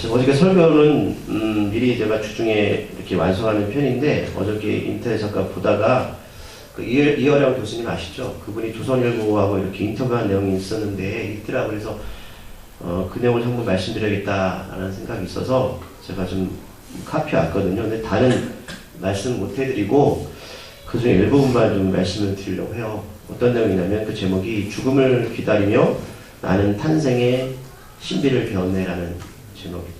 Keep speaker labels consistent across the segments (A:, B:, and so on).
A: 제가 어저께 설교는 미리 제가 주중에 이렇게 완성하는 편인데 어저께 인터넷 잠깐 보다가 그 이어령 교수님 아시죠? 그분이 조선일보하고 이렇게 인터뷰한 내용이 있었는데 있더라고요. 그래서 그 내용을 한번 말씀드려야겠다라는 생각이 있어서 제가 좀 카피 왔거든요. 근데 다는 말씀 못 해드리고 그 중에 일부분만 좀 말씀을 드리려고 해요. 어떤 내용이냐면 그 제목이 죽음을 기다리며 나는 탄생의 신비를 배웠네라는 제목입니다.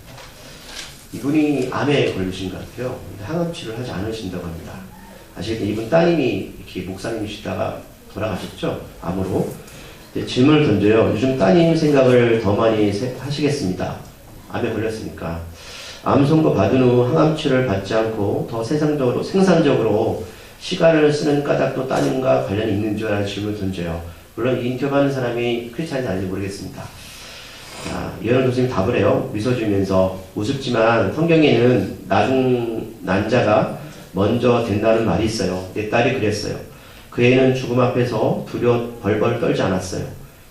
A: 이분이 암에 걸리신 것 같아요. 항암 치료를 하지 않으신다고 합니다. 아시겠지만 이분 따님이 이렇게 목사님이시다가 돌아가셨죠? 암으로. 질문을 던져요. 요즘 따님 생각을 더 많이 하시겠습니다. 암에 걸렸으니까. 암 선고 받은 후 항암 치료를 받지 않고 더 생산적으로 시간을 쓰는 까닭도 따님과 관련이 있는 줄 아는 질문을 던져요. 물론 이 인터뷰하는 사람이 크리스찬인지 아닌지 모르겠습니다. 자, 이현원 교수님 답을 해요. 미소 지으면서 우습지만 성경에는 나중 자가 먼저 된다는 말이 있어요. 내 딸이 그랬어요. 그 애는 죽음 앞에서 두려워 벌벌 떨지 않았어요.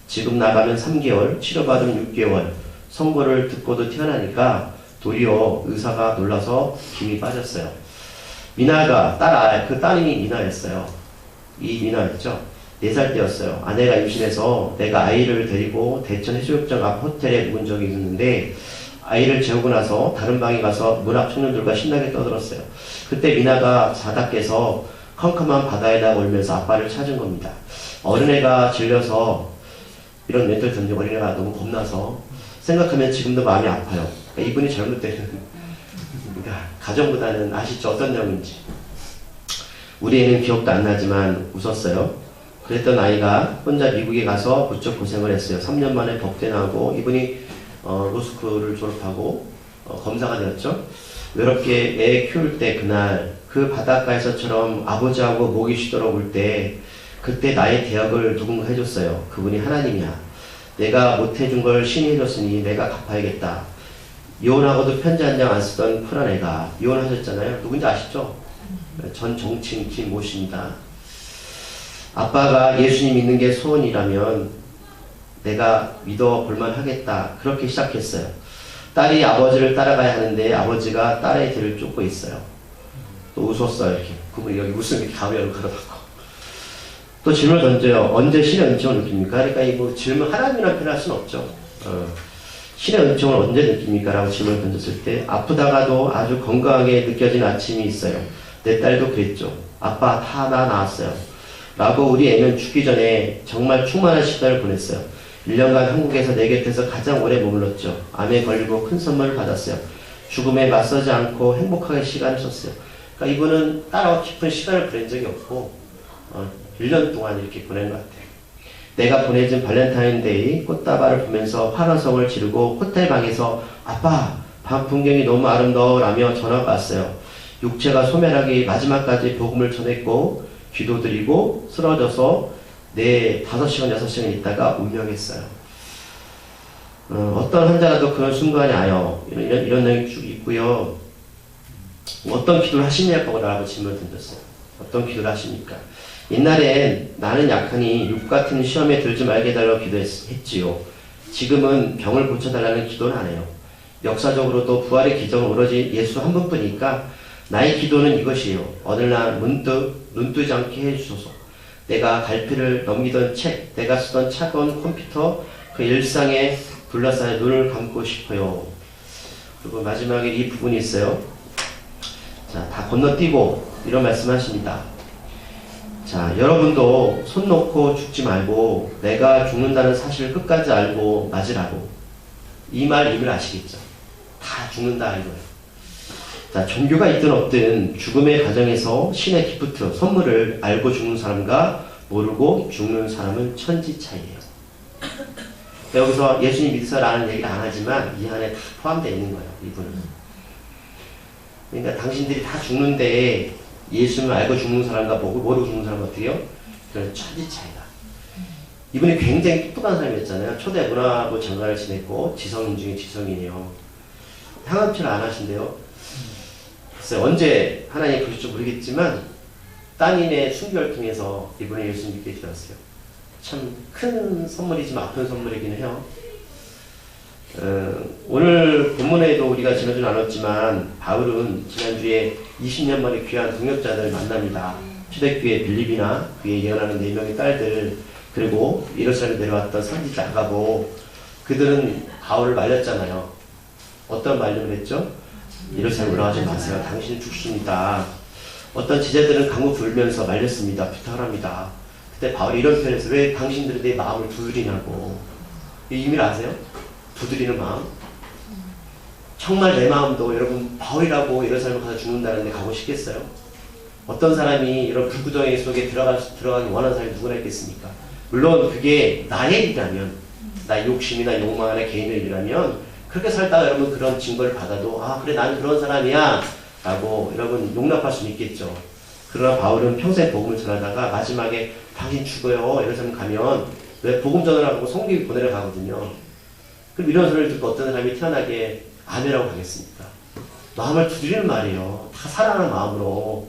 A: 지금 나가면 3개월, 치료받으면 6개월, 선고를 듣고도 태어나니까 도리어 의사가 놀라서 김이 빠졌어요. 미나가 그 따님이 미나였어요. 이 미나였죠. 4살 때였어요. 아내가 임신해서 내가 아이를 데리고 대천 해수욕장 앞 호텔에 묵은 적이 있는데 아이를 재우고 나서 다른 방에 가서 문학 청년들과 신나게 떠들었어요. 그때 미나가 자다 깨서 컴컴한 바다에다 올면서 아빠를 찾은 겁니다. 어린애가 질려서 이런 멘트를 던지고 어린애가 너무 겁나서 생각하면 지금도 마음이 아파요. 그러니까 이분이 잘못되는 그러니까 가정보다는 아시죠? 어떤 내용인지. 우리 애는 기억도 안 나지만 웃었어요. 그랬던 아이가 혼자 미국에 가서 무척 고생을 했어요. 3년 만에 법대 나오고 이분이 로스쿨을 졸업하고 검사가 되었죠. 외롭게 애 키울 때 그날 그 바닷가에서처럼 아버지하고 목이 쉬도록 울 때 그때 나의 대역을 누군가 해줬어요. 그분이 하나님이야. 내가 못해준 걸 신이 해줬으니 내가 갚아야겠다. 이혼하고도 편지 한 장 안 쓰던 쿨한 애가 이혼하셨잖아요. 누군지 아시죠? 전 정치인 김모 씨입니다. 아빠가 예수님 믿는 게 소원이라면 내가 믿어볼만 하겠다. 그렇게 시작했어요. 딸이 아버지를 따라가야 하는데 아버지가 딸의 뒤를 쫓고 있어요. 또 웃었어요. 이렇게. 그분이 여기 웃음이 가면을 걸어봤고. 또 질문을 던져요. 언제 신의 은총을 느낍니까? 그러니까 이 뭐 질문 하나님이란 표현할 수는 없죠. 신의 은총을 언제 느낍니까? 라고 질문을 던졌을 때 아프다가도 아주 건강하게 느껴진 아침이 있어요. 내 딸도 그랬죠. 아빠 다 나 나았어요. 라고 우리 애는 죽기 전에 정말 충만한 시간을 보냈어요. 1년간 한국에서 내 곁에서 가장 오래 머물렀죠. 암에 걸리고 큰 선물을 받았어요. 죽음에 맞서지 않고 행복하게 시간을 썼어요. 그러니까 이분은 딸하고 깊은 시간을 보낸 적이 없고 1년 동안 이렇게 보낸 것 같아요. 내가 보내준 발렌타인데이 꽃다발을 보면서 환호성을 지르고 호텔 방에서 아빠 밤 풍경이 너무 아름다워 라며 전화가 왔어요. 육체가 소멸하기 마지막까지 복음을 전했고 기도드리고 쓰러져서 5시간 6시간 있다가 운명했어요. 어떤 환자라도 그런 순간이 와요. 이런 내용이 쭉 있고요. 어떤 기도를 하시냐고 라고 질문을 던졌어요. 어떤 기도를 하십니까? 옛날엔 나는 약하니 육 같은 시험에 들지 말게 해달라고 기도했지요. 지금은 병을 고쳐달라는 기도는 안 해요. 역사적으로도 부활의 기적은 오로지 예수 한 분뿐이니까 나의 기도는 이것이에요. 어느 날 문득 눈 뜨지 않게 해주소서. 내가 갈피를 넘기던 책, 내가 쓰던 차가운 컴퓨터, 그 일상에 둘러싸여 눈을 감고 싶어요. 그리고 마지막에 이 부분이 있어요. 자, 다 건너뛰고 이런 말씀하십니다. 자, 여러분도 손 놓고 죽지 말고 내가 죽는다는 사실을 끝까지 알고 맞으라고. 이 말 의미를 아시겠죠? 다 죽는다 이거예요. 자, 종교가 있든 없든 죽음의 과정에서 신의 기프트, 선물을 알고 죽는 사람과 모르고 죽는 사람은 천지 차이예요. 여기서 예수님 믿으세요라는 얘기를 안 하지만 이 안에 다 포함되어 있는 거예요. 이분은. 그러니까 당신들이 다 죽는데 예수님을 알고 죽는 사람과 모르고 죽는 사람은 어떻게 해요? 그건 천지 차이다. 이분이 굉장히 똑똑한 사람이었잖아요. 초대 문화부 장관을 지냈고 지성인 중에 지성인이요. 향암치를 안 하신대요. 글쎄 언제 하나님 그러실지 모르겠지만 따님의 순교를 통해서 이분의 예수님 믿게 되었어요. 참 큰 선물이지만 아픈 선물이긴 해요. 오늘 본문에도 우리가 지난주 나눴지만 바울은 지난주에 20년 만에 귀한 동역자들을 만납니다. 초대교회 빌립이나 그의 예언하는 4명의 딸들, 그리고 예루살렘에 내려왔던 선지자 아가보, 그들은 바울을 말렸잖아요. 어떤 말씀을 했죠? 예루살렘 올라가지 마세요. 당신은 죽습니다. 어떤 제자들은 강목 불면서 말렸습니다. 부탁을 합니다. 그때 바울이 이런 표현에서 왜 당신들이 내 마음을 두드리냐고. 이 의미를 아세요? 두드리는 마음. 정말 내 마음도 여러분 바울이라고 예루살렘 가서 죽는다는데 가고 싶겠어요? 어떤 사람이 이런 불구덩이 속에 들어가기 원하는 사람이 누구나 있겠습니까? 물론 그게 나의 일이라면, 나의 욕심이나 욕망이나 개인의 일이라면 그렇게 살다가 여러분 그런 증거를 받아도 아 그래 나는 그런 사람이야 라고 여러분 용납할 수는 있겠죠. 그러나 바울은 평생 복음을 전하다가 마지막에 당신 죽어요 예루살렘 가면 왜 복음 전하라고 성경이 보내러 가거든요. 그럼 이런 소리를 듣고 어떤 사람이 태어나게 아멘이라고 하겠습니까? 마음을 두드리는 말이에요. 다 사랑하는 마음으로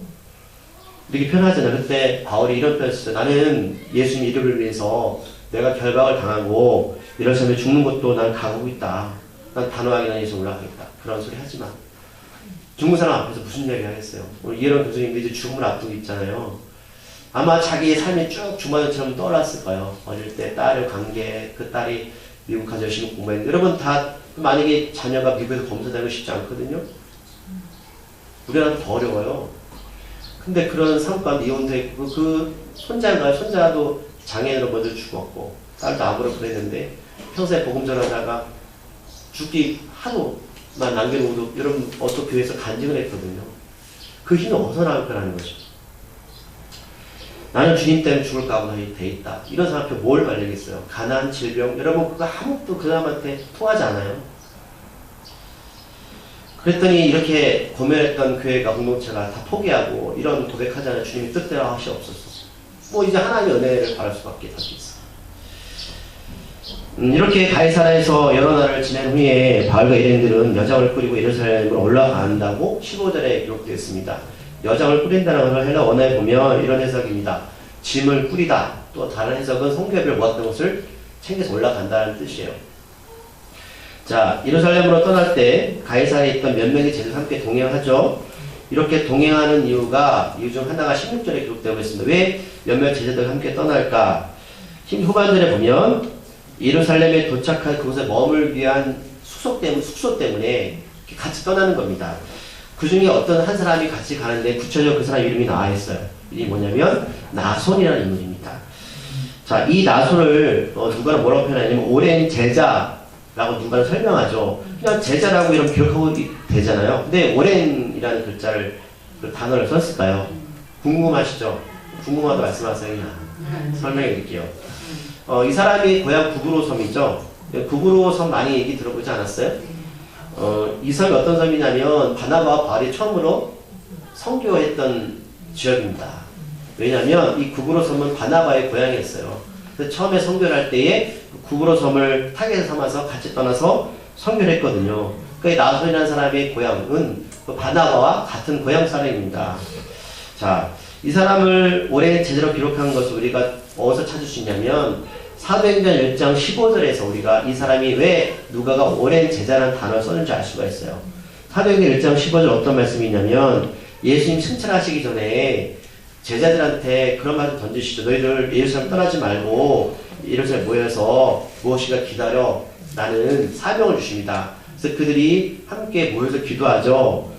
A: 이렇게 표현하잖아요. 그때 바울이 이런 표현을 했어요. 나는 예수님 이름을 위해서 내가 결박을 당하고 예루살렘에 죽는 것도 난 가고 있다. 난 단호하게 난 예수 올라가겠다. 그런 소리 하지마. 죽는 사람 앞에서 무슨 얘기 하겠어요? 오늘 이해론 교수님도 이제 죽음을 앞두고 있잖아요. 아마 자기의 삶이 쭉 주마등처럼 떠올랐을 거예요. 어릴 때 딸의 관계, 그 딸이 미국 가서 열심히 공부했는데 여러분 다 만약에 자녀가 미국에서 검사되고 싶지 않거든요. 우리나라는 더 어려워요. 근데 그런 상관 이혼도 했고 그 손자도 장애인으로 먼저 죽었고 딸도 암으로 그랬는데 평소에 복음 전하다가 죽기 하루만 남겨놓고도 여러분 어떤 교회에서 간증을 했거든요. 그 힘이 어디서 나올 거라는 거죠. 나는 주님 때문에 죽을까 하고 돼 있다. 이런 사람 앞에 뭘 말리겠어요? 가난, 질병, 여러분 그거 아무것도 그 사람한테 통하지 않아요. 그랬더니 이렇게 고면했던 교회가 공동체가 다 포기하고 이런 고백하잖아요. 주님이 뜻대로 하시옵소서. 뭐 이제 하나님의 은혜를 바랄 수밖에 답이 있어. 이렇게 가이사라에서 여러 날을 지낸 후에 바울과 유대인들은 여장을 꾸리고 예루살렘으로 올라간다고 15절에 기록되어 있습니다. 여장을 꾸린다는 것을 헬라 원어에 보면 이런 해석입니다. 짐을 꾸리다. 또 다른 해석은 성교회를 모았던 것을 챙겨서 올라간다는 뜻이에요. 자, 예루살렘으로 떠날 때 가이사라에 있던 몇 명의 제자들 함께 동행하죠. 이렇게 동행하는 이유 중 하나가 16절에 기록되고 있습니다. 왜 몇몇 제자들 함께 떠날까? 후반절에 보면 예루살렘에 도착할 그곳에 머물기 위한 숙소 때문에 같이 떠나는 겁니다. 그 중에 어떤 한 사람이 같이 가는데 구체적으로 그 사람 이름이 나와 있어요. 이름이 뭐냐면 나손이라는 인물입니다. 자, 이 나손을 누가는 뭐라고 표현하냐면 오랜 제자라고 누가는 설명하죠. 그냥 제자라고 이런 기록하고 되잖아요. 근데 오랜이라는 글자를 그 단어를 썼을까요? 궁금하시죠? 궁금하다 말씀하세요. 설명해 드릴게요. 이 사람이 고향 구브로 섬이죠. 구브로 섬 많이 얘기 들어보지 않았어요? 이 섬이 어떤 섬이냐면 바나바와 바울이 처음으로 선교했던 지역입니다. 왜냐하면 이 구브로 섬은 바나바의 고향이었어요. 그래서 처음에 선교를 할 때에 구브로 섬을 타겟 삼아서 같이 떠나서 선교를 했거든요. 그러니까 나손이라는 사람의 고향은 바나바와 같은 고향 사람입니다. 자, 이 사람을 오랜 제대로 기록한 것을 우리가 어디서 찾을 수 있냐면 사도행전 1장 15절에서 우리가 이 사람이 왜 누가가 오랜 제자라는 단어를 썼는지 알 수가 있어요. 사도행전 1장 15절 어떤 말씀이 있냐면 예수님 승천하시기 전에 제자들한테 그런 말을 던지시죠. 너희들 예루살렘 떠나지 말고 예루살렘 모여서 무엇인가 기다려 나는 사명을 주십니다. 그래서 그들이 함께 모여서 기도하죠.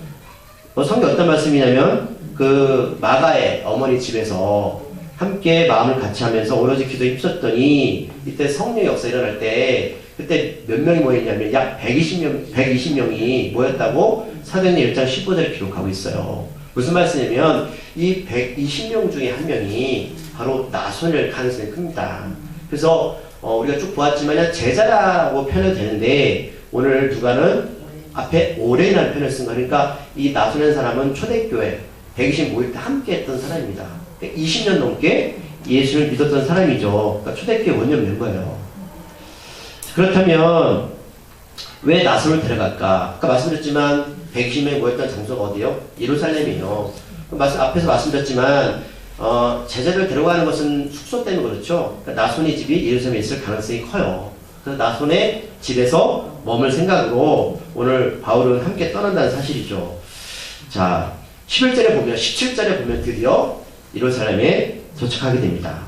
A: 성경 어떤 말씀이냐면 그 마가의 어머니 집에서 함께 마음을 같이 하면서 오로지 기도에 힘썼더니 이때 성령의 역사 일어날 때 그때 몇 명이 모였냐면 약 120명이 모였다고 사도행전 1장 15절에 기록하고 있어요. 무슨 말씀이냐면 이 120명 중에 한 명이 바로 나손일 가능성이 큽니다. 그래서 우리가 쭉 보았지만 제자라고 표현해도 되는데 오늘 누가는 앞에 오랜이라는 표현을 쓴 거니까 이 나손이라는 사람은 초대교회 120 모일 때 함께 했던 사람입니다. 20년 넘게 예수를 믿었던 사람이죠. 그러니까 초대교회 원년 멤버예요. 그렇다면 왜 나손을 데려갈까? 아까 말씀드렸지만 120명이 모였던 장소가 어디요? 예루살렘이에요. 앞에서 말씀드렸지만 제자들 데려가는 것은 숙소 때문에 그렇죠. 그러니까 나손의 집이 예루살렘에 있을 가능성이 커요. 그래서 나손의 집에서 머물 생각으로 오늘 바울은 함께 떠난다는 사실이죠. 자, 11절에 보면, 17절에 보면 드디어 예루살렘에 도착하게 됩니다.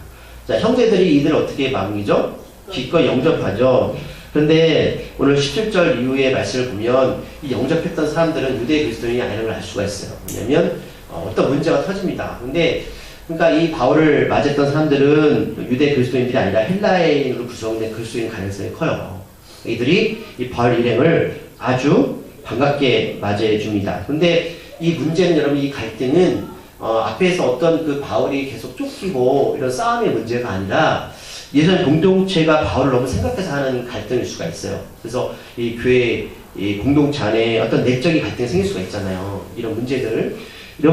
A: 자, 형제들이 이들 어떻게 막이죠? 기꺼이 영접하죠. 그런데 오늘 17절 이후의 말씀을 보면 이 영접했던 사람들은 유대 그리스도인이 아니라는 걸 알 수가 있어요. 왜냐하면 어떤 문제가 터집니다. 근데 그러니까 이 바울을 맞았던 사람들은 유대 그리스도인들이 아니라 헬라인으로 구성된 그리스도인 가능성이 커요. 이들이 이 바울 일행을 아주 반갑게 맞이해 줍니다. 근데 이 문제는 여러분, 이 갈등은 앞에서 어떤 그 바울이 계속 쫓기고 이런 싸움의 문제가 아니라 예전 공동체가 바울을 너무 생각해서 하는 갈등일 수가 있어요. 그래서 이 교회 이 공동체 안에 어떤 내적인 갈등이 생길 수가 있잖아요. 이런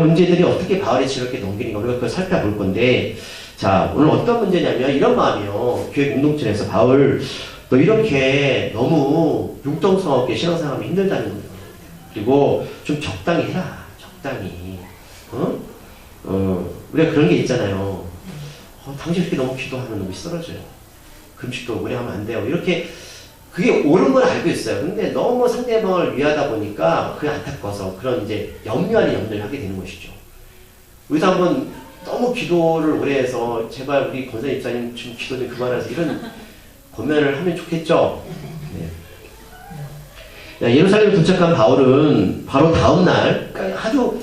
A: 문제들이 어떻게 바울이 즐겁게 넘기는가 우리가 그걸 살펴볼 건데, 자, 오늘 어떤 문제냐면 이런 마음이요. 교회 공동체 내에서 바울, 너 이렇게 너무 융통성 없게 신앙생활하면 힘들다는 거예요. 그리고 좀 적당히 해라. 적당히. 우리가 그런 게 있잖아요. 당신 이렇게 너무 기도하면 너무 쓰러져요. 금식도 오래 하면 안 돼요. 이렇게 그게 옳은 건 알고 있어요. 근데 너무 상대방을 위하다 보니까 그게 안타까워서 그런 이제 염려 아닌 염려를 하게 되는 것이죠. 여기서 한번 너무 기도를 오래 해서 제발 우리 권사 입사님 좀 기도 좀 그만하세요. 이런 권면을 하면 좋겠죠. 네. 예루살렘에 도착한 바울은 바로 다음날, 그러니까 아주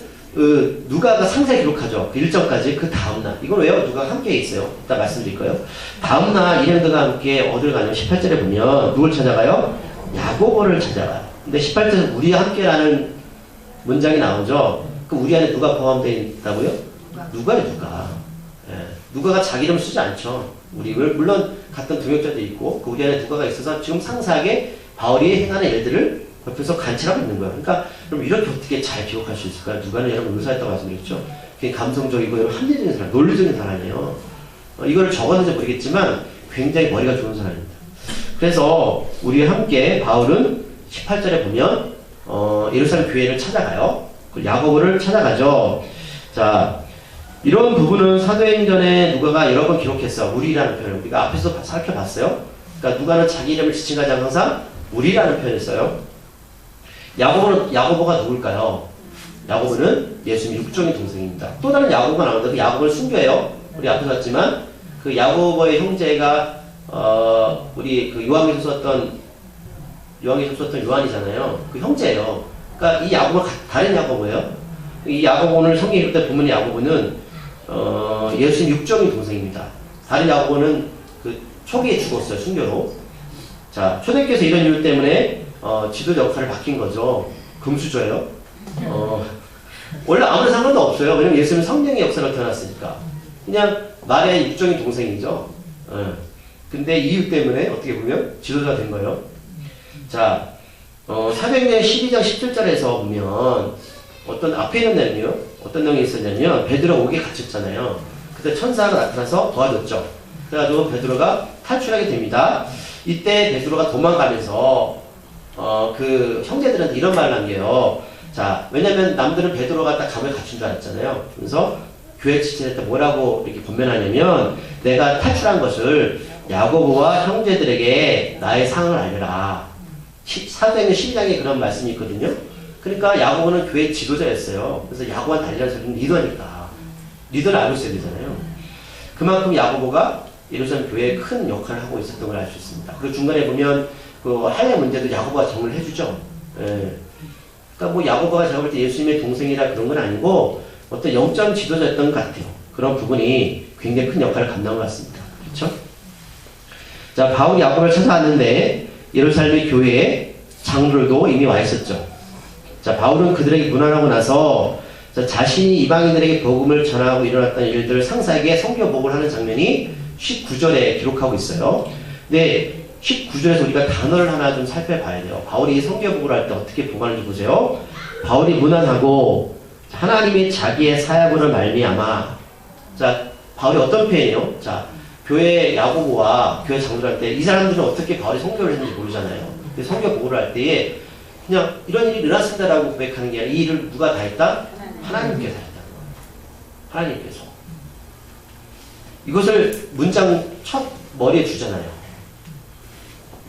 A: 누가가 상세히 기록하죠. 그 일정까지 그 다음날. 이건 왜요? 누가가 함께 있어요. 이따 말씀드릴 거예요. 다음날 일행들과 함께 어딜 가냐면 18절에 보면 누굴 찾아가요? 야고보를 찾아가요. 근데 18절에서 우리와 함께라는 문장이 나오죠. 그 우리 안에 누가 포함되어 있다고요? 누가요, 누가. 예. 누가가 자기 이름 쓰지 않죠. 물론 같은 동역자도 있고 그 우리 안에 누가가 있어서 지금 상세하게 바울이 행하는 일들을 옆에서 관찰하고 있는 거예요. 그러니까 그럼 이렇게 어떻게 잘 기억할 수 있을까요? 누가는 여러분 의사였다고 말씀드렸죠. 굉장히 감성적이고 여러분 합리적인 사람, 논리적인 사람이에요. 이거를 적었는지 모르겠지만 굉장히 머리가 좋은 사람입니다. 그래서 우리와 함께 바울은 18절에 보면 예루살렘 교회를 찾아가요. 야고보를 찾아가죠. 자, 이런 부분은 사도행전에 누가가 여러 번 기록했어. 우리라는 표현을 우리가 앞에서 살펴봤어요. 그러니까 누가는 자기 이름을 지칭하지 않는 항상 우리라는 표현을 써요. 야고보가 누굴까요? 야고보는 예수님의 육종의 동생입니다. 또 다른 야고보가 나오는데 그 야고보를 순교해요. 우리 앞에 봤지만 그 야고보의 형제가 우리 그 요한계시록 썼던 요한이잖아요. 그 형제예요. 그러니까 이 야고보가 다른 야고보예요. 이 야고보는 성경에 기록될 때 보면 야고보는 예수님 육종의 동생입니다. 다른 야고보는 그 초기에 죽었어요. 순교로. 자, 초대교회에서 이런 이유 때문에 지도 역할을 바뀐 거죠. 금수저예요. 원래 아무런 상관도 없어요. 왜냐면 예수님은 성령의 역사로 태어났으니까. 그냥 마리아의 육종의 동생이죠. 근데 이유 때문에 어떻게 보면 지도자가 된 거예요. 자, 사도행전 12장 17절에서 보면 앞에 있는 내용이요. 어떤 내용이 있었냐면 베드로 옥에 갇혔잖아요. 그때 천사가 나타나서 도와줬죠. 그래가지고 베드로가 탈출하게 됩니다. 이때 베드로가 도망가면서 그 형제들한테 이런 말을 남겨요. 자, 왜냐면 남들은 베드로가 딱 감을 갖춘 줄 알았잖아요. 그래서 교회 지체할 때 뭐라고 이렇게 권면하냐면 내가 탈출한 것을 야고보와 형제들에게 나의 상을 알려라. 사도행전 12장에 그런 말씀이 있거든요. 그러니까 야고보는 교회 지도자였어요. 그래서 야고보한테 알려는 사람은 리더니까. 리더를 알고 있어야 되잖아요. 그만큼 야고보가 예루살렘 교회에 큰 역할을 하고 있었던 걸 알 수 있습니다. 그리고 중간에 보면 그 할례 문제도 야고보가 정을 해주죠. 예. 그러니까 뭐 야고보가 제가 볼 때 예수님의 동생이라 그런 건 아니고 어떤 영적 지도자였던 것 같아요. 그런 부분이 굉장히 큰 역할을 감당한 것 같습니다. 그렇죠? 자, 바울이 야고보를 찾아왔는데 예루살렘의 교회에 장로들도 이미 와 있었죠. 자, 바울은 그들에게 문안하고 나서 자신이 이방인들에게 복음을 전하고 일어났던 일들을 상세하게 성경 보고를 하는 장면이 19절에 기록하고 있어요. 근데 19절에서 우리가 단어를 하나 좀 살펴봐야 돼요. 바울이 성경 보고를 할 때 어떻게 보고하는지 보세요. 바울이 문안하고 하나님이 자기의 사역으로 말미암아. 자, 바울이 어떤 표현이에요? 자, 교회 야고보와 교회 장로를 할 때 이 사람들은 어떻게 바울이 성교를 했는지 모르잖아요. 근데 성경 보고를 할 때에 그냥 이런 일이 일어났습니다라고 고백하는 게 아니라 이 일을 누가 다 했다? 하나님께서 했다. 하나님께서. 이것을 문장 첫 머리에 주잖아요.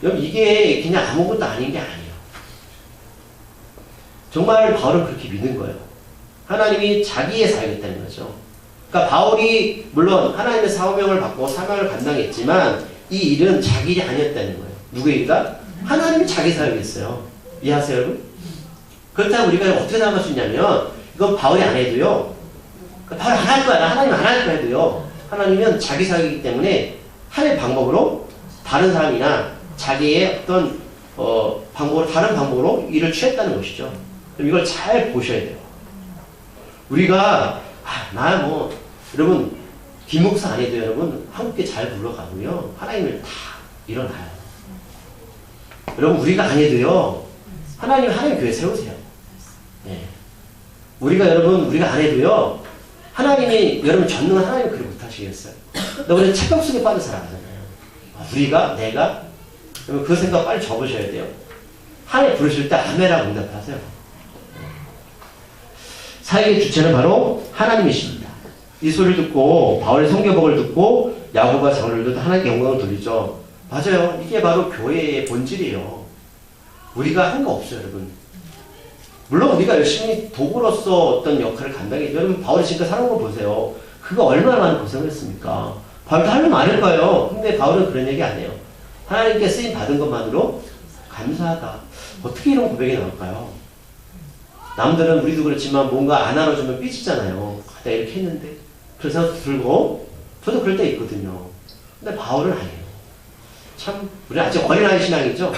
A: 여러분 이게 그냥 아무것도 아닌 게 아니에요. 정말 바울은 그렇게 믿는 거예요. 하나님이 자기의 사역이었다는 거죠. 그러니까 바울이 물론 하나님의 사명을 받고 사명을 감당했지만 이 일은 자기 일이 아니었다는 거예요. 누구의 일이다? 하나님이 자기 사역이었어요. 이해하세요 여러분? 그렇다면 우리가 어떻게 생각할 수 있냐면 이건 바울이 안 해도요. 바울이 안 할 거야. 하나님 안 할 거야 해도요. 하나님은 자기 사역이기 때문에 하나의 방법으로 다른 사람이나 자기의 어떤 방법으로 다른 방법으로 일을 취했다는 것이죠. 그럼 이걸 잘 보셔야 돼요. 우리가 나 여러분 김목사 안 해도 여러분 한국에 잘 굴러가고요. 하나님을 다 일어나요. 여러분 우리가 안 해도요. 하나님 교회 세우세요. 네. 우리가 안 해도요. 하나님이 여러분 전능한 하나님 그렇게 못하시겠어요. 근데 우리는 착각 속에 빠져 살아가잖아요. 우리가 내가 여러분 그 생각 빨리 접으셔야 돼요. 하나님 부르실 때 아멘이라고 응답하세요. 사역의 주체는 바로 하나님이십니다. 이 소리를 듣고 바울의 성교복을 듣고 야고보와 사울들도 하나님께 영광을 돌리죠. 맞아요. 이게 바로 교회의 본질이에요. 우리가 한 거 없어요, 여러분. 물론 우리가 열심히 도구로서 어떤 역할을 감당했죠. 여러분 바울이 지금까지 살아온 거 보세요. 그가 얼마나 많은 고생을 했습니까? 바울도 할 일 많을 거예요. 근데 바울은 그런 얘기 안 해요. 하나님께 쓰임 받은 것만으로 감사하다. 어떻게 이런 고백이 나올까요? 남들은 우리도 그렇지만 뭔가 안 알아주면 삐지잖아요. 내가 이렇게 했는데 그런 생각 들고 저도 그럴 때 있거든요. 근데 바울은 아니에요. 참 우리 아직 어린아이 신앙이죠.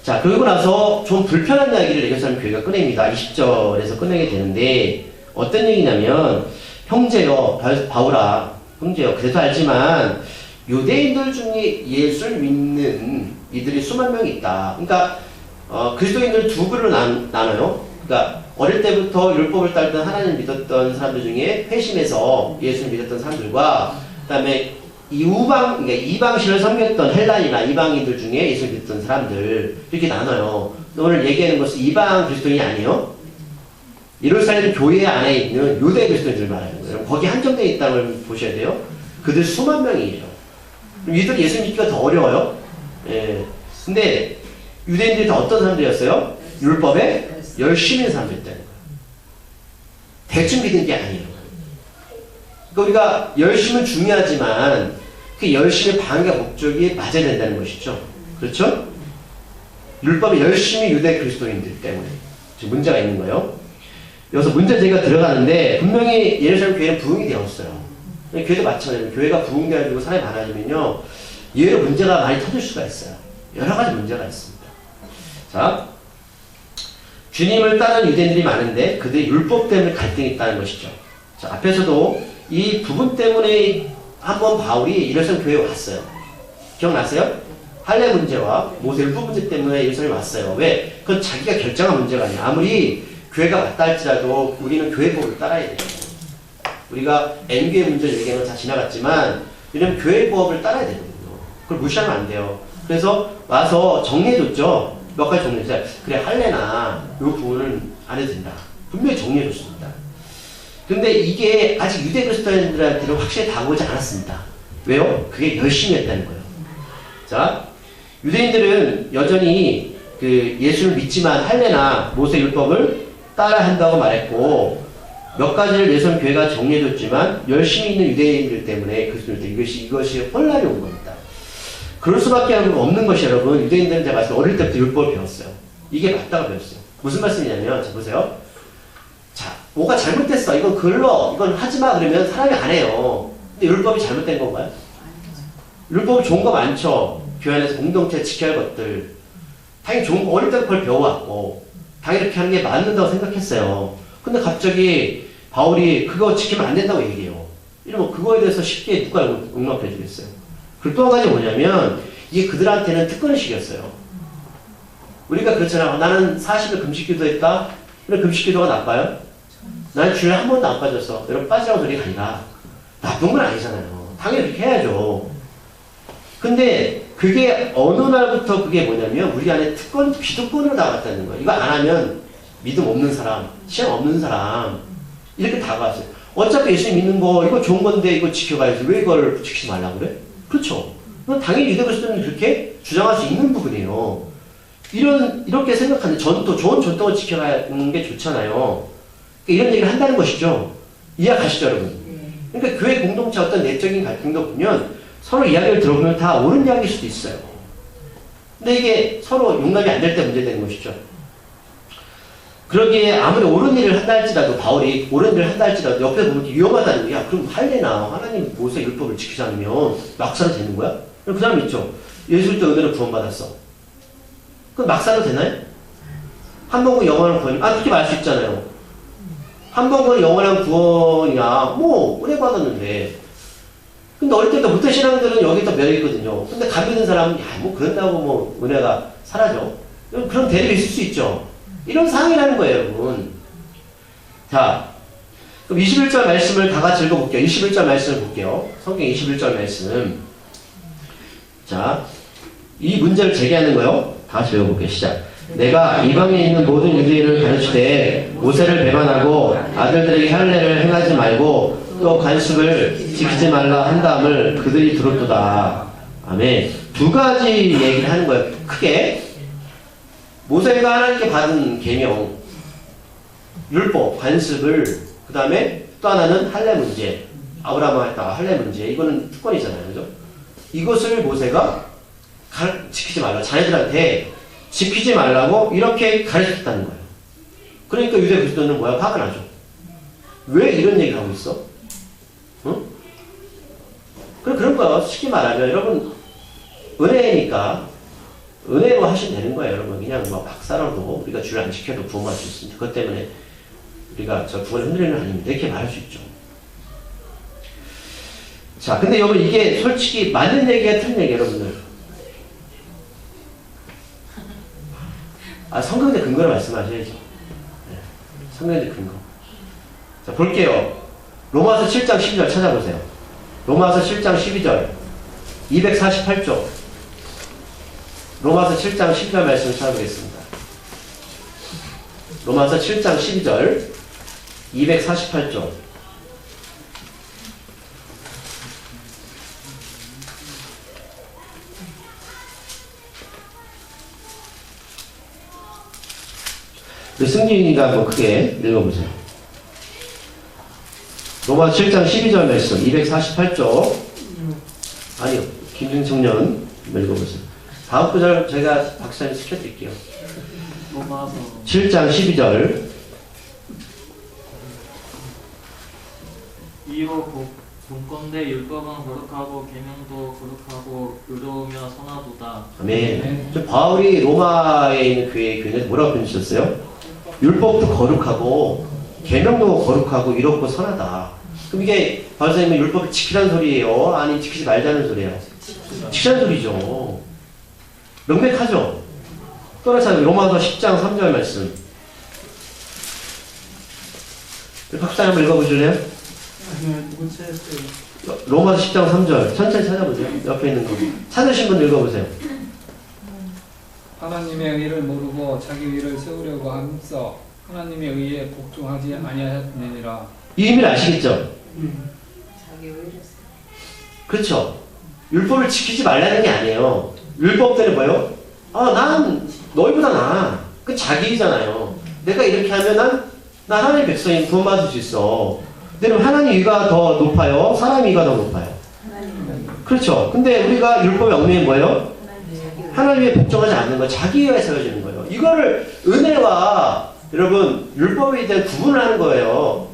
A: 자, 그러고 나서 좀 불편한 이야기를 예루살렘 교회가 꺼냅니다. 20절에서 꺼내게 되는데 어떤 얘기냐면 형제여 바울아 형제여 그래도 알지만 유대인들 중에 예수를 믿는 이들이 수만 명이 있다. 그러니까 그리스도인들 두 부로 나눠요. 그러니까 어릴 때부터 율법을 따르던 하나님을 믿었던 사람들 중에 회심해서 예수를 믿었던 사람들과 그다음에 그러니까 이방신을 섬겼던 헬라인이나 이방인들 중에 예수를 믿었던 사람들 이렇게 나눠요. 오늘 얘기하는 것은 이방 그리스도인이 아니에요. 예루살렘 교회 안에 있는 유대 그리스도인들 말하는 거예요. 거기 한정되어 있다는 걸 보셔야 돼요. 그들 수만 명이에요. 그럼 이들 예수 믿기가 더 어려워요. 예. 근데 유대인들이 다 어떤 사람들이었어요? 율법에 열심히 사람들이었다는 거예요. 대충 믿는 게 아니에요. 그러니까 우리가 열심은 중요하지만 그 열심의 방향과 목적이 맞아야 된다는 것이죠. 그렇죠? 율법에 열심히 유대 그리스도인들 때문에 지금 문제가 있는 거예요. 여기서 문제 제기가 들어가는데 분명히 예루살렘 교회는 부흥이 되었어요. 교회도 마찬가지로 교회가 부흥되어지고 사람이 많아지면요 예외로 문제가 많이 터질 수가 있어요. 여러 가지 문제가 있습니다. 자, 주님을 따르는 유대인들이 많은데 그들의 율법 때문에 갈등이 있다는 것이죠. 자, 앞에서도 이 부분 때문에 한번 바울이 예루살렘 교회에 왔어요. 기억나세요? 할례 문제와 모세 율법 문제 때문에 예루살렘에 왔어요. 왜? 그건 자기가 결정한 문제가 아니에요. 아무리 교회가 맞다 할지라도 우리는 교회법을 따라야 돼요. 우리가 N교회 문제 얘기하면 다 지나갔지만 왜냐면 교회법을 따라야 되거든요. 그걸 무시하면 안 돼요. 그래서 와서 정리해줬죠. 몇 가지 정리했어요. 그래 할례나 이 부분은 안 해도 된다. 분명히 정리해줬습니다. 근데 이게 아직 유대 그리스도인들한테는 확실히 다가오지 않았습니다. 왜요? 그게 열심히 했다는 거예요. 자, 유대인들은 여전히 그 예수를 믿지만 할례나 모세 율법을 따라 한다고 말했고 몇 가지를 예수님 교회가 정리해줬지만 열심히 있는 유대인들 때문에 그리스도인들 이것이 혼란이 온 겁니다. 그럴 수밖에 없는 것이 여러분 유대인들은 제가 말씀 어릴 때부터 율법을 배웠어요. 이게 맞다고 배웠어요. 무슨 말씀이냐면 자 보세요. 자 뭐가 잘못됐어. 이건 걸러. 이건 하지마 그러면 사람이 안 해요. 근데 율법이 잘못된 건가요? 율법이 좋은 거 많죠. 교회 안에서 공동체 지켜야 할 것들 당연히 좋은 거 어릴 때부터 그걸 배워왔고 당연히 이렇게 하는 게 맞는다고 생각했어요. 근데 갑자기 바울이 그거 지키면 안 된다고 얘기해요. 이러면 그거에 대해서 쉽게 누가 용납해 주겠어요. 그리고 또 한 가지 뭐냐면 이게 그들한테는 특권의식이었어요. 우리가 그렇잖아요. 나는 40일 금식기도 했다. 그럼 금식기도가 나빠요? 난 주일에 한 번도 안 빠졌어. 여러분 빠지라고 소리가 아니라 나쁜 건 아니잖아요. 당연히 그렇게 해야죠. 근데 그게 어느 날부터 그게 뭐냐면 우리 안에 기득권으로 나갔다는 거예요. 이거 안 하면 믿음 없는 사람, 시험 없는 사람 이렇게 다가왔어요. 어차피 예수님 믿는 거 이거 좋은 건데 이거 지켜가야지 왜 이걸 지키지 말라고 그래? 그렇죠. 그건 당연히 유대 그리스도는 그렇게 주장할 수 있는 부분이에요. 이렇게 생각하는 전통, 좋은 전통을 지켜가는 게 좋잖아요. 이런 얘기를 한다는 것이죠. 이해가시죠, 여러분? 그러니까 교회 공동체 어떤 내적인 갈등도 보면 서로 이야기를 들어보면 다 옳은 이야기일 수도 있어요. 근데 이게 서로 용납이 안 될 때 문제되는 것이죠. 그러기에 아무리 옳은 일을 한다 할지라도, 바울이 옳은 일을 한다 할지라도 옆에 보면 위험하다는 거야. 그럼 할래나 하나님 모세 율법을 지키지 않으면 막사로 되는 거야? 그 사람 있죠. 예수 그리스도 은혜로 구원받았어. 그럼 막사로 되나요? 한 번은 영원한 구원, 그렇게 말할 수 있잖아요. 한 번은 영원한 구원이야. 뭐 은혜 받았는데. 근데 어릴 때부터 신앙들은 여기 또 매여있거든요. 근데 감 믿는 사람은 뭐 그런다고 뭐 은혜가 사라져. 그런 대립이 있을 수 있죠. 이런 상황이라는 거예요, 여러분. 자, 그럼 21절 말씀을 다 같이 읽어볼게요. 21절 말씀을 볼게요. 성경 21절 말씀. 자, 이 문제를 제기하는 거요. 다 같이 읽어볼게요. 시작. 내가 이방에 있는 모든 유대인을 가르치되 모세를 배반하고 아들들에게 할례를 행하지 말고 또 관습을 지키지 말라 한다음을 그들이 들었도다. 아멘. 두 가지 얘기를 하는 거예요. 크게 모세가 하나님께 받은 계명, 율법, 관습을, 그 다음에 또 하나는 할례 문제. 아브라함과 했다 할례 문제. 이거는 특권이잖아요, 그죠? 이것을 모세가 지키지 말라. 자네들한테 지키지 말라고 이렇게 가르쳤다는 거예요. 그러니까 유대 그리스도는 뭐야? 화가 나죠. 왜 이런 얘기를 하고 있어? 응? 그런 거예요. 쉽게 말하면 여러분 은혜니까 은혜로 하시면 되는 거예요. 여러분 그냥 뭐 박사로도 우리가 주를 안 지켜도 구원받을 수 있습니다. 그것 때문에 우리가 저 구원을 흔들리는 건 아닙니다. 이렇게 말할 수 있죠. 자, 근데 여러분 이게 솔직히 맞는 얘기야 틀린 얘기야 여러분들. 성경의 근거를 말씀하셔야죠. 네. 성경의 근거. 자, 볼게요. 로마서 7장 12절 찾아보세요. 로마서 7장 12절. 248쪽. 로마서 7장 12절 말씀을 찾아보겠습니다. 로마서 7장 12절. 248쪽. 승진이가 한번 크게 읽어보세요. 로마서 7장 12절 말씀 248쪽. 아니요, 김승청년 읽어보세요. 다음 구절 제가 박사님 시켜드릴게요.
B: 로마서
A: 7장 12절.
B: 이로 본건대 율법은 거룩하고 계명도 거룩하고 의로우며 선하도다.
A: 아멘. 바울이 로마에 있는 교회에서 뭐라고 표현하셨어요? 율법도 거룩하고 계명도 거룩하고 이롭고 선하다. 그럼 이게 바울 선생님은 율법을 지키라는 소리예요? 아니 지키지 말자는 소리예요? 지키라는 소리죠. 명백하죠? 또다시 로마서 10장 3절 말씀. 박사님 한번 읽어보실래요?
C: 못 찾았어요.
A: 로마서 10장 3절 천천히 찾아보세요. 옆에 있는 거 찾으신 분 읽어보세요.
D: 하나님의 의를 모르고 자기 의를 세우려고 함써 하나님의 의에 복종하지 아니하였느니라.
A: 이 의미를 아시겠죠?
E: 자기 의를
A: 그렇죠. 율법을 지키지 말라는 게 아니에요. 율법 때는 뭐예요? 난 너희보다 나아. 그 자기이잖아요. 내가 이렇게 하면 난 하나님의 백성인 구원받을 수 있어. 근데 하나님 의가 더 높아요? 사람 의가 더 높아요? 그렇죠. 근데 우리가 율법의 얽매는 뭐예요? 하나님의 복종하지 않는 거, 자기의에 세워지는 거예요. 이거를 은혜와 여러분 율법에 대한 구분을 하는 거예요.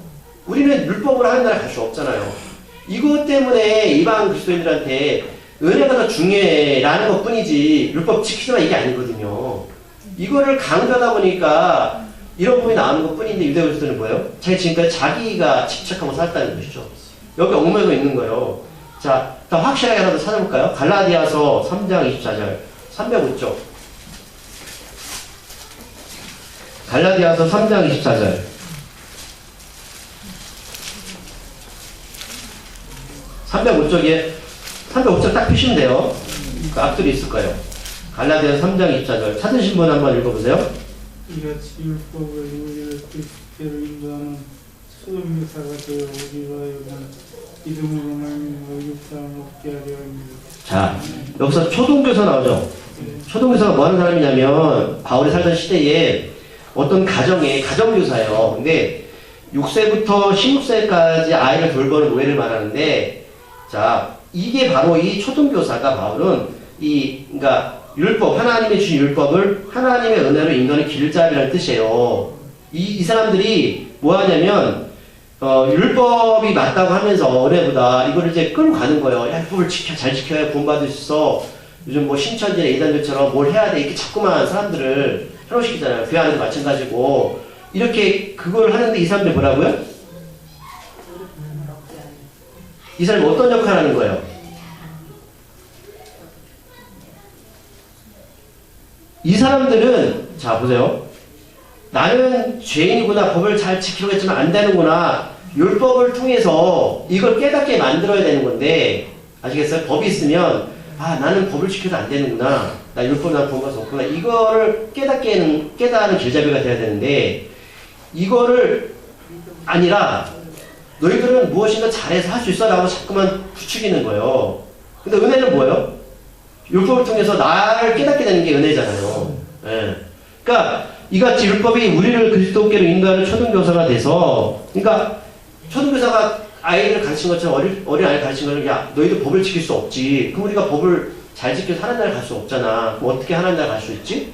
A: 우리는 율법으로 하는 나라 갈 수 없잖아요. 이것 때문에 이방 그리스도인들한테 은혜가 더 중요해라는 것 뿐이지 율법 지키지만 이게 아니거든요. 이거를 강조하다 보니까 이런 부분이 나오는 것 뿐인데 유대 그리스도는 뭐예요? 지금까지 자기가 집착하고 살았다는 것이죠. 여기 얽매고 있는 거예요. 자, 더 확실하게 하나 더 찾아볼까요? 갈라디아서 3장 24절 305쪽. 갈라디아서 3장 24절. 305쪽에 305쪽 딱 피시면 돼요. 그 앞줄이 있을 거예요. 갈라디아서 3장 24절. 찾으신 분 한번 읽어보세요.
C: 이같이 율법을 우리를 그리스도로 인도하는 소돔 유사가 되어 우리와 여간 믿음으로 말미암아 못하면 어떻게 하려 합니다.
A: 자, 여기서 초동교사 나오죠.
C: 네.
A: 초동교사가 뭐 하는 사람이냐면 바울이 살던 시대에 어떤 가정의 가정교사예요. 근데 6세부터 16세까지 아이를 돌보는 노예를 말하는데, 자, 이게 바로 이 초등교사가 바울은 그러니까 율법, 하나님의 주신 율법을 하나님의 은혜로 인간의 길잡이라는 뜻이에요. 이 사람들이 뭐 하냐면, 율법이 맞다고 하면서 은혜보다 이거를 이제 끌고 가는 거예요. 야, 율법을 잘 지켜야 구원받을 수 있어. 요즘 뭐 신천지나 이단들처럼 뭘 해야 돼. 이렇게 자꾸만 사람들을 현혹시키잖아요. 교회 안에도 마찬가지고. 이렇게 그걸 하는데 이 사람들 뭐라고요? 이 사람이 어떤 역할을 하는 거예요? 이 사람들은 자 보세요. 나는 죄인이구나. 법을 잘 지키려고 했지만 안 되는구나. 율법을 통해서 이걸 깨닫게 만들어야 되는 건데, 아시겠어요? 법이 있으면 나는 법을 지켜도 안 되는구나. 나 율법 난 구원받을 수 없구나. 이거를 깨닫는 길잡이가 돼야 되는데, 이거를 아니라 너희들은 무엇인가 잘해서 할 수 있어 라고 자꾸만 부추기는 거예요. 근데 은혜는 뭐예요? 율법을 통해서 나를 깨닫게 되는 게 은혜잖아요. 예. 그러니까 이같이 율법이 우리를 그리스도께로 인도하는 초등교사가 돼서, 그러니까 초등교사가 아이를 가르친 것처럼 어린 아이를 가르친 것처럼, 야 너희들 법을 지킬 수 없지. 그럼 우리가 법을 잘 지켜서 하나님 나라에 갈 수 없잖아. 그럼 어떻게 하나님 나라에 갈 수 있지?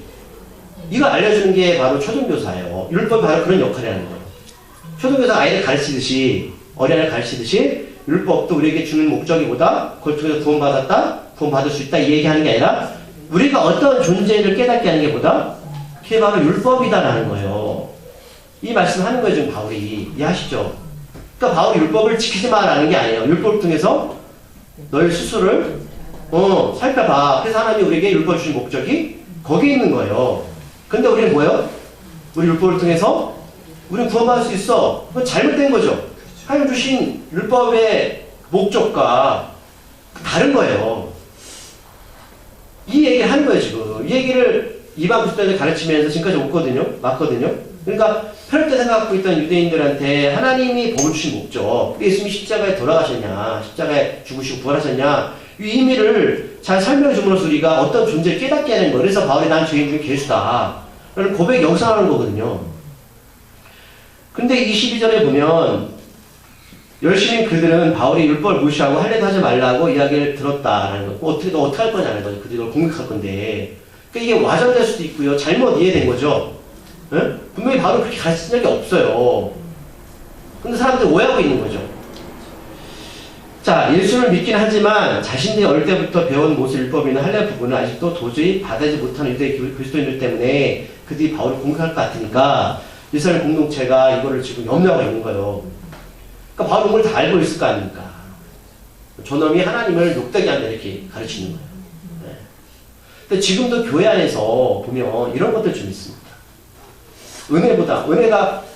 A: 이거 알려주는 게 바로 초등교사예요. 율법이 바로 그런 역할을 하는 거예요. 초등교사가 아이를 가르치듯이, 어린아이를 가르치듯이 율법도 우리에게 주는 목적이보다 그걸 통해서 구원받을 수 있다 이 얘기하는 게 아니라 우리가 어떤 존재를 깨닫게 하는 게 보다 그게 바로 율법이다라는 거예요. 이 말씀을 하는 거예요 지금 바울이. 이해하시죠? 그러니까 바울이 율법을 지키지 마라는 게 아니에요. 율법을 통해서 너희 스스로를 살펴봐. 그래서 하나님이 우리에게 율법을 주신 목적이 거기에 있는 거예요. 근데 우리는 뭐예요? 우리 율법을 통해서 우리는 구원받을 수 있어. 그건 잘못된 거죠. 하나님 주신 율법의 목적과 다른 거예요. 이 얘기를 하는 거예요 지금. 이 얘기를 이방 그리스도인들 가르치면서 지금까지 맞거든요. 그러니까 편할 때 생각하고 있던 유대인들한테 하나님이 법을 주신 목적, 예수님이 십자가에 돌아가셨냐, 십자가에 죽으시고 부활하셨냐, 이 의미를 잘 설명해 줌으로써 우리가 어떤 존재를 깨닫게 하는 거예요. 그래서 바울이 난 죄인 중에 괴수다 라는 고백이 영상하는 거거든요. 근데 22절에 보면 열심히 그들은 바울이 율법을 무시하고 할례도 하지 말라고 이야기를 들었다라는 거. 너 어떻게 할 거냐는 거죠. 그들이 널 공격할 건데. 그러니까 이게 와전될 수도 있고요. 잘못 이해된 거죠. 네? 분명히 바울은 그렇게 가르친 적이 없어요. 근데 사람들이 오해하고 있는 거죠. 자, 예수를 믿긴 하지만 자신들이 어릴 때부터 배운 모세 율법이나 할례 부분을 아직도 도저히 받아지 못하는 유대 그리스도인들 때문에 그들이 바울을 공격할 것 같으니까 이스라엘 공동체가 이거를 지금 염려하고 있는 거예요. 그러니까 바울은 그걸 다 알고 있을 거 아닙니까? 저놈이 하나님을 욕되게 한다 이렇게 가르치는 거예요. 네. 근데 지금도 교회 안에서 보면 이런 것들 좀 있습니다.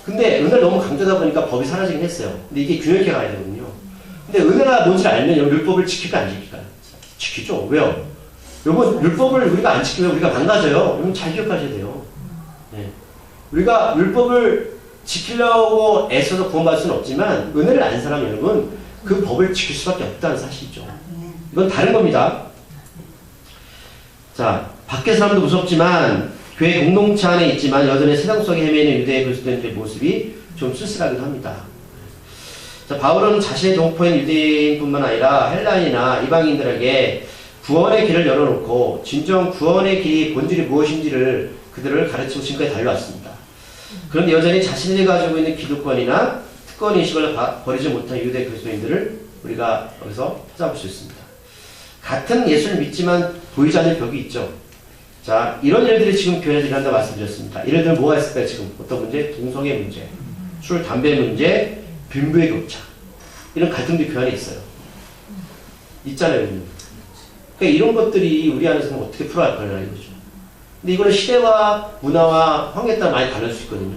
A: 근데 은혜를 너무 강조하다 보니까 법이 사라지긴 했어요. 근데 이게 균형 있게 가야 되거든요. 근데 은혜가 뭔지를 알면 율법을 지킬까 안 지킬까요? 지키죠. 왜요? 여러분 율법을 우리가 안 지키면 우리가 망가져요. 여러분 잘 기억하셔야 돼요. 네. 우리가 율법을 지키려고 애써서 구원받을 수는 없지만 은혜를 아는 사람 여러분 그 법을 지킬 수밖에 없다는 사실이죠. 이건 다른 겁니다. 자, 밖에 사람도 무섭지만 교회 공동체 안에 있지만 여전히 세상 속에 헤매는 유대의 그리스도인들의 모습이 좀 쓸쓸하기도 합니다. 자, 바울은 자신의 동포인 유대인뿐만 아니라 헬라인이나 이방인들에게 구원의 길을 열어놓고 진정 구원의 길이 본질이 무엇인지를 그들을 가르치고 지금까지 달려왔습니다. 그런데 여전히 자신들이 가지고 있는 기득권이나 특권인식을 버리지 못한 유대 그리스도인들을 우리가 여기서 찾아볼 수 있습니다. 같은 예수를 믿지만 보이지 않는 벽이 있죠. 자, 이런 일들이 지금 교회에 일어난다고 말씀드렸습니다. 예를 들면 뭐가 있을까요? 지금 어떤 문제? 동성애 문제, 술, 담배 문제, 빈부의 교차. 이런 갈등도 교회 안에 있어요. 있잖아요. 그러니까 이런 것들이 우리 안에서는 어떻게 풀어야 할까요? 이거죠. 근데 이거는 시대와 문화와 환경에 따라 많이 다를 수 있거든요.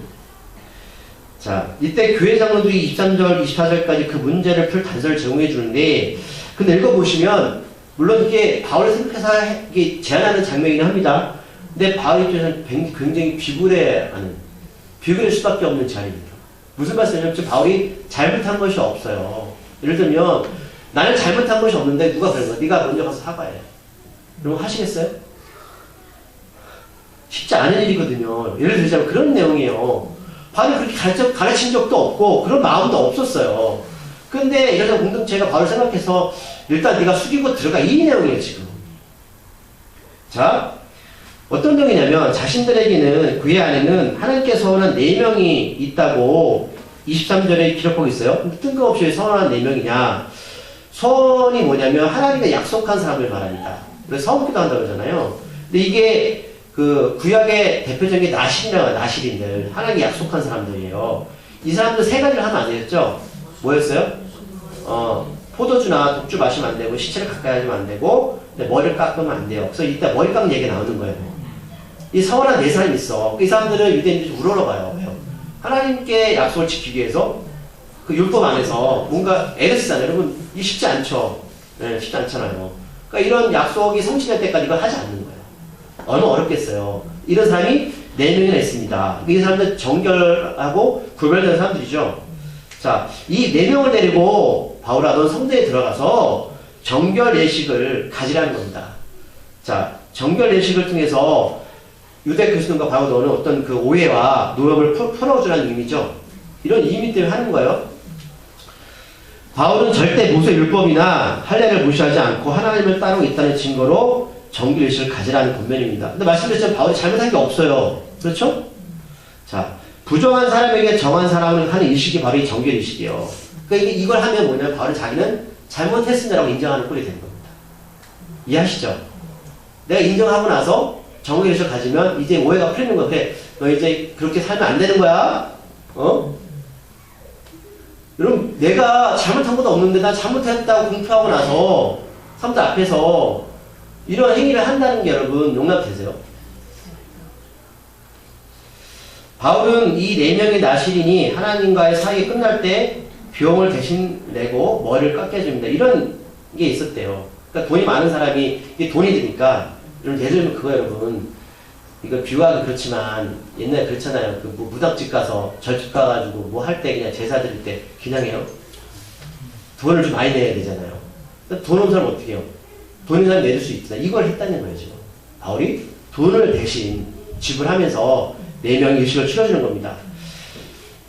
A: 자, 이때 교회 장로들이 23절, 24절까지 그 문제를 풀 단서를 제공해 주는데, 근데 읽어보시면, 물론 이게 바울을 생각해서 이게 제안하는 장면이긴 합니다. 근데 바울 입장에서는 굉장히 비굴할 수밖에 없는 제안입니다. 무슨 말씀이냐면, 바울이 잘못한 것이 없어요. 예를 들면, 나는 잘못한 것이 없는데 누가 그런 거야? 네가 먼저 가서 사과해. 그럼 하시겠어요? 쉽지 않은 일이거든요. 예를 들자면 그런 내용이에요. 바울이 그렇게 가르친 적도 없고 그런 마음도 없었어요. 근데 이런 공동체가 바울을 생각해서 일단 네가 숙이고 들어가, 이 내용이에요 지금. 자, 어떤 내용이냐면 자신들에게는 그의 안에는 하나님께서 선언한 4명이 있다고 23절에 기록하고 있어요. 근데 뜬금없이 왜 선언한 4명이냐? 선이 뭐냐면 하나님의 약속한 사람을 말합니다. 그래서 서기도 한다고 그러잖아요. 근데 이게 그 구약의 대표적인 나실이라고, 나실인들, 하나님이 약속한 사람들이에요. 이 사람들 3가지를 하면 안 되겠죠? 뭐였어요? 포도주나 독주 마시면 안 되고, 시체를 가까이 하면 안 되고, 머리를 깎으면 안 돼요. 그래서 이따 머리 깎는 얘기가 나오는 거예요. 이 서원한 4사람이 있어. 이 사람들은 유대인들이 우러러봐요. 왜요? 하나님께 약속을 지키기 위해서 그 율법 안에서 뭔가 애를 쓰잖아요. 여러분, 이게 쉽지 않죠? 네, 쉽지 않잖아요. 그러니까 이런 약속이 성취될 때까지 이걸 하지 않는 거예요. 얼마나 어렵겠어요. 이런 사람이 4명이나 있습니다. 이 사람들 정결하고 구별된 사람들이죠. 자, 이 4명을 데리고 바울아, 넌 성도에 들어가서 정결 예식을 가지라는 겁니다. 자, 정결 예식을 통해서 유대 그리스도인과 바울은 어떤 그 오해와 노역을 풀어주라는 의미죠. 이런 의미 때문에 하는 거예요. 바울은 절대 모세 율법이나 할례를 무시하지 않고 하나님을 따르고 있다는 증거로 정결 예식을 가지라는 권면입니다. 근데 말씀드렸지만 바울이 잘못한 게 없어요. 그렇죠? 자, 부정한 사람에게 정한 사람을 하는 의식이 바로 이 정결 의식이에요. 그러니까 이걸 하면 뭐냐면 바울은 자기는 잘못했습니다라고 인정하는 꼴이 되는 겁니다. 이해하시죠? 내가 인정하고 나서 정결 의식을 가지면 이제 오해가 풀리는 거야. 그래, 너 이제 그렇게 살면 안 되는 거야. 여러분, 내가 잘못한 것도 없는데 나 잘못했다고 공표하고 나서 사람들 앞에서 이런 행위를 한다는 게 여러분 용납되세요? 바울은 이 4명의 나실인이 하나님과의 사이가 끝날 때 비용을 대신 내고 머리를 깎게 해줍니다. 이런 게 있었대요. 그러니까 돈이 많은 사람이, 이게 돈이 드니까, 여러분 예를 들면 그거 여러분, 이거 비유하기 그렇지만 옛날에 그렇잖아요. 그 뭐 무당집 가서 절집 가가지고 뭐 할 때 그냥 제사 드릴 때 그냥 해요. 돈을 좀 많이 내야 되잖아요. 돈 없는 사람은 어떻게 해요? 돈 있는 사람이 내줄 수 있잖아. 이걸 했다는 거예요 지금. 바울이 돈을 대신 지불하면서 4명의 의식을 치러주는 겁니다.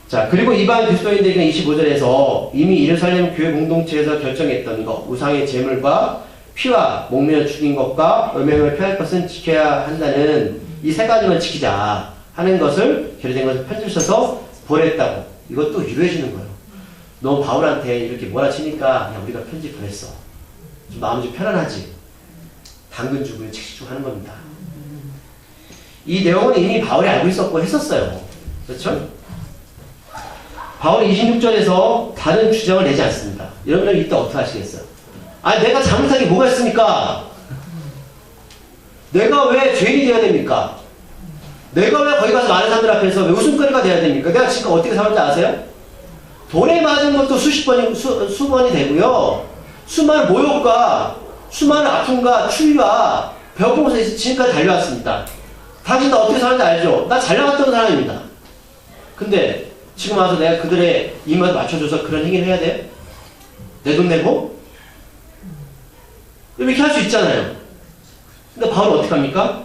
A: 자, 그리고 이방 그리스도인들에게는 25절에서 이미 예루살렘 교회 공동체에서 결정했던 것, 우상의 제물과 피와 목매어 죽인 것과 음행을 피할 것은 지켜야 한다는 이 3가지만 지키자 하는 것을 결의된 것을 편집셔서 보냈다고. 이것도 위로해 주는 거예요. 너 바울한테 이렇게 몰아치니까 그냥 우리가 편집 보냈어. 좀 마음이 좀 편안하지. 당근 주고 책식 주고 하는 겁니다. 이 내용은 이미 바울이 알고 있었고 했었어요. 그렇죠? 바울이 26절에서 다른 주장을 내지 않습니다. 여러분은 이때 어떻게 하시겠어요? 아니, 내가 잘못한 게 뭐가 있습니까? 내가 왜 죄인이 되어야 됩니까? 내가 왜 거기 가서 많은 사람들 앞에서 왜 웃음거리가 돼야 됩니까? 내가 지금 어떻게 살았는지 아세요? 돌에 맞은 것도 수번이 되고요. 수많은 모욕과 수많은 아픔과 추위와 배고픔에서 지금까지 달려왔습니다. 당신 나 어떻게 사는지 알죠? 나 잘 나갔던 사람입니다. 근데 지금 와서 내가 그들의 입맛에 맞춰줘서 그런 행위를 해야 돼? 내 돈 내고? 이렇게 할 수 있잖아요. 근데 바울은 어떻게 합니까?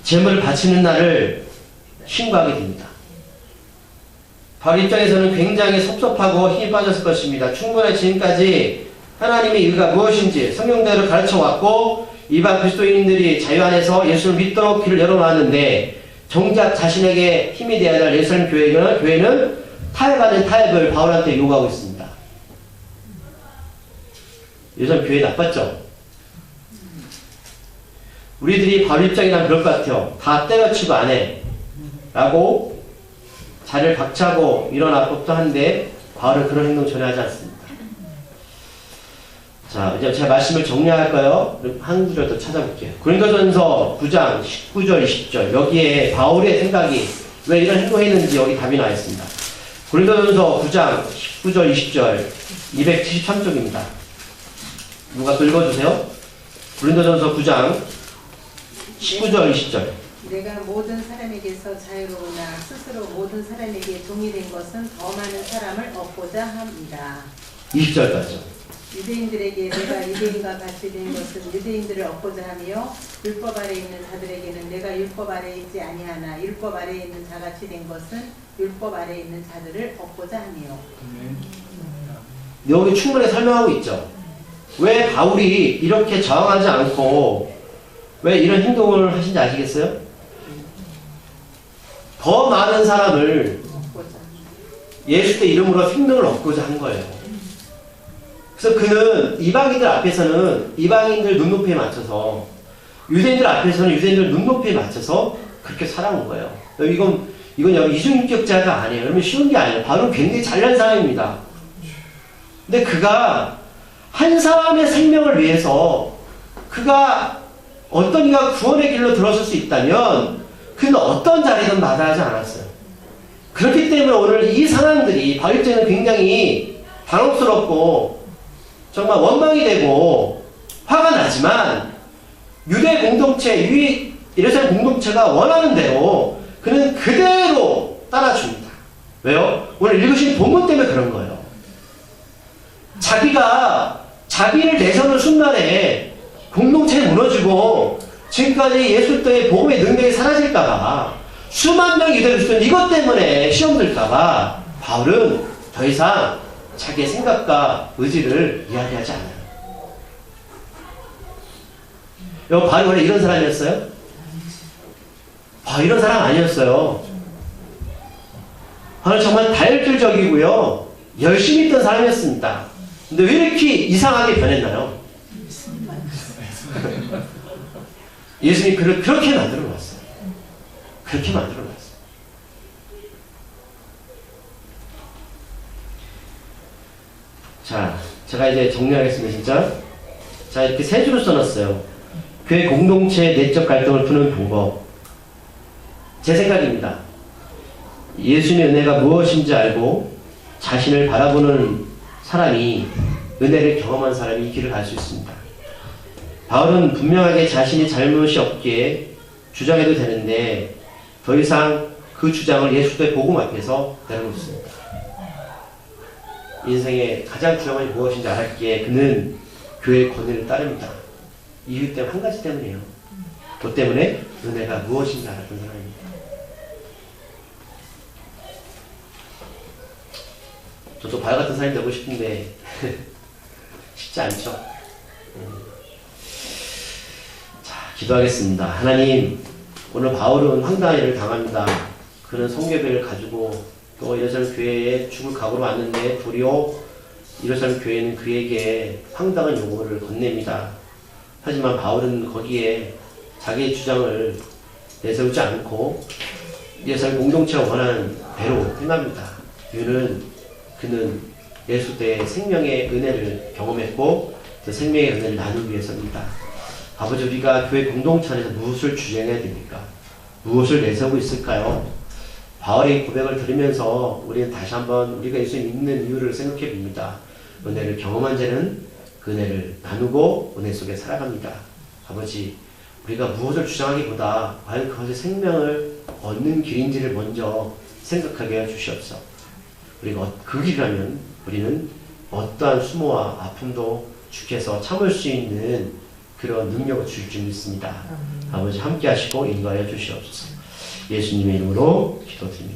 A: 재물을 바치는 날을 신고하게 됩니다. 바울 입장에서는 굉장히 섭섭하고 힘이 빠졌을 것입니다. 충분히 지금까지 하나님의 일가 무엇인지 성경대로 가르쳐왔고 이방 그리스도인들이 자유 안에서 예수를 믿도록 길을 열어놨는데 정작 자신에게 힘이 되어야 할 예루살렘 교회는 타협하는 타협을 바울한테 요구하고 있습니다. 예루살렘 교회 나빴죠? 우리들이 바울 입장이라면 그럴 것 같아요. 다 때려치고 안 해. 라고 자리를 박차고 일어날 법도 한데 바울은 그런 행동 전혀 하지 않습니다. 자, 이제 제가 말씀을 정리할까요? 한 구절 더 찾아볼게요. 고린도전서 9장 19절 20절 여기에 바울의 생각이 왜 이런 행동했는지 여기 답이 나와 있습니다. 고린도전서 9장 19절 20절 273쪽입니다. 누가 또 읽어주세요. 고린도전서 9장 19절 20절
E: 내가 모든 사람에게서 자유로우나 스스로 모든 사람에게 종이 된 것은 더 많은 사람을 얻고자 합니다.
A: 20절까지.
E: 유대인들에게 내가 유대인과 같이 된 것은 유대인들을 얻고자 하며 율법 아래 있는 자들에게는 내가 율법 아래 있지 아니하나 율법 아래 있는 자같이 된 것은 율법 아래 있는 자들을 얻고자 하며.
A: 여기 충분히 설명하고 있죠. 왜 바울이 이렇게 저항하지 않고 왜 이런 행동을 하신지 아시겠어요? 더 많은 사람을
E: 얻고자.
A: 예수의 이름으로 생명을 얻고자 한 거예요. 그래서 그는 이방인들 앞에서는 이방인들 눈높이에 맞춰서, 유대인들 앞에서는 유대인들 눈높이에 맞춰서 그렇게 살아온 거예요. 이건 이중인격자가 아니에요. 그러면 쉬운 게 아니에요. 바로 굉장히 잘난 사람입니다. 근데 그가 한 사람의 생명을 위해서 그가 어떤 이가 구원의 길로 들어설 수 있다면 그는 어떤 자리든 마다하지 않았어요. 그렇기 때문에 오늘 이 상황들이 바울 입장에는 굉장히 당혹스럽고 정말 원망이 되고 화가 나지만 유대 공동체, 예루살렘 공동체가 원하는 대로 그는 그대로 따라줍니다. 왜요? 오늘 읽으신 본문 때문에 그런 거예요. 자기가 자기를 내세우는 순간에 공동체에 무너지고 지금까지 예수의 복음의 능력이 사라질까봐 수만 명의 유대 그리스도인 이것 때문에 시험 들까봐 바울은 더 이상 자기의 생각과 의지를 이야기하지 않아요. 여러분, 바울이 원래 이런 사람이었어요? 바울 이런 사람 아니었어요. 바울은 정말 다혈질적이고요, 열심히 있던 사람이었습니다. 근데 왜 이렇게 이상하게 변했나요? 예수님이 그를 그렇게 만들어 놨어요. 그렇게 만들어 놨어요. 자, 제가 이제 정리하겠습니다, 진짜. 자, 이렇게 세 줄을 써놨어요. 교회 공동체의 내적 갈등을 푸는 방법. 제 생각입니다. 예수님의 은혜가 무엇인지 알고 자신을 바라보는 사람이, 은혜를 경험한 사람이 이 길을 갈 수 있습니다. 바울은 분명하게 자신이 잘못이 없기에 주장해도 되는데 더 이상 그 주장을 예수의 복음 앞에서 내려놓습니다. 인생의 가장 중요한 것이 무엇인지 알았기에 그는 교회의 권위를 따릅니다. 이유 때문에, 한 가지 때문이에요. 그 때문에 은혜가 무엇인지 알았던 사람입니다. 저도 바울 같은 사람이 되고 싶은데 쉽지 않죠. 자, 기도하겠습니다. 하나님, 오늘 바울은 황당한 일을 당합니다. 그는 성교배를 가지고 또 예루살렘 교회에 죽을 각오로 왔는데 도리어 예루살렘 교회는 그에게 황당한 요구를 건넵니다. 하지만 바울은 거기에 자기의 주장을 내세우지 않고 예루살렘 공동체가 원하는 대로 행합니다. 이유는 그는 예수의 생명의 은혜를 경험했고 그 생명의 은혜를 나누기 위해서입니다. 아버지, 우리가 교회 공동체 안에서 무엇을 주장해야 됩니까? 무엇을 내세우고 있을까요? 바울의 고백을 들으면서 우리는 다시 한번 우리가 예수를 믿는 이유를 생각해 봅니다. 은혜를 경험한 자는 그 은혜를 나누고 은혜 속에 살아갑니다. 아버지, 우리가 무엇을 주장하기보다 과연 그것의 생명을 얻는 길인지를 먼저 생각하게 해주시옵소서. 우리가 그 길이라면 우리는 어떠한 수모와 아픔도 주께서 참을 수 있는 그런 능력을 주실 줄 믿습니다. 아버지, 함께 하시고 인도하여 주시옵소서. 예수님의 이름으로 기도드립니다.